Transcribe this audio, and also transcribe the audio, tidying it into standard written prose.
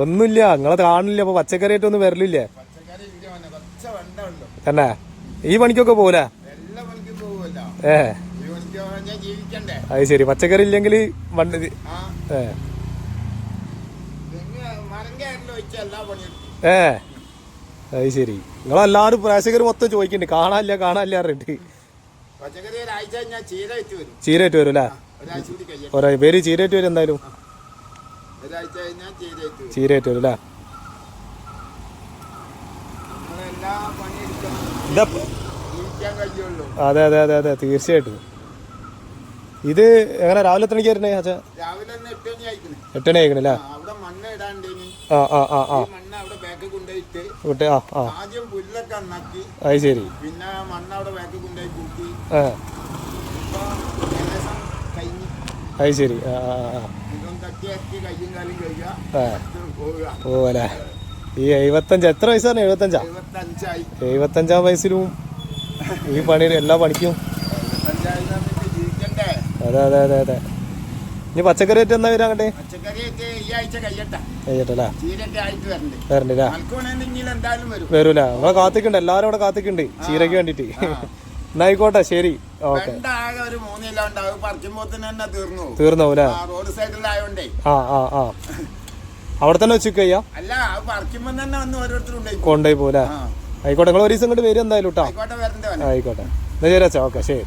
ഒന്നുമില്ല, നിങ്ങളെ കാണില്ല. അപ്പൊ പച്ചക്കറി ആയിട്ടൊന്നും വരലില്ലേ തന്നെ? ഈ പണിക്കൊക്കെ പോവൂലേ? അത് ശരി. പച്ചക്കറി ഇല്ലെങ്കിൽ വണ്ടി അത് ശരി. നിങ്ങളെല്ലാരും പ്രേക്ഷകർ മൊത്തം ചോദിക്കണ്ട് കാണാനില്ല കാണാനില്ല പറഞ്ഞിട്ട്. ചീരയായിട്ട് വരും അല്ലേ? ഒരാഴ്ച പേര് ചീരയായിട്ട് വരും. എന്തായാലും ചീരയായിട്ട് വരും അല്ലേ? അതെ അതെ അതെ അതെ, തീർച്ചയായിട്ടും. ഇത് എങ്ങനെ രാവിലെ എത്ര മണിക്ക് വരണേ അച്ഛാ? 8 മണി ആയിക്കണല്ലേ? ആ ആ ആ ആ അത് ശരി. അത് ശരി. ആ ആ ആ പോവല്ലേ? ഈ 75 എത്ര വയസ്സാണ്? 75 വയസ്സിലും ഈ പണി എല്ലാ പണിക്കും. അതെ അതെ അതെ അതെ. ഇനി പച്ചക്കറി ആയിട്ട് എന്നാ വരാ? അങ്ങോട്ടെ കഴിയട്ടല്ലേ? വരണ്ടല്ലേ? വരൂല? നമ്മളെ കാത്തിക്കുണ്ട്, എല്ലാരും അവിടെ കാത്തിക്കുണ്ട് ചീരക്ക് വേണ്ടിട്ട്. എന്നായിക്കോട്ടെ, ശരി. ഓക്കെ. തീർന്നോല്ലേ? ആ ആ ആ അവിടെ തന്നെ വെച്ച് കഴിയാ? കൊണ്ടുപോയി പോലെ? ആയിക്കോട്ടെ, നിങ്ങൾ ഒരു ദിവസം ഇങ്ങോട്ട് വരും എന്തായാലും കേട്ടോ. ആയിക്കോട്ടെ, എന്നാ ശരി അച്ഛാ. ഓക്കെ, ശരി.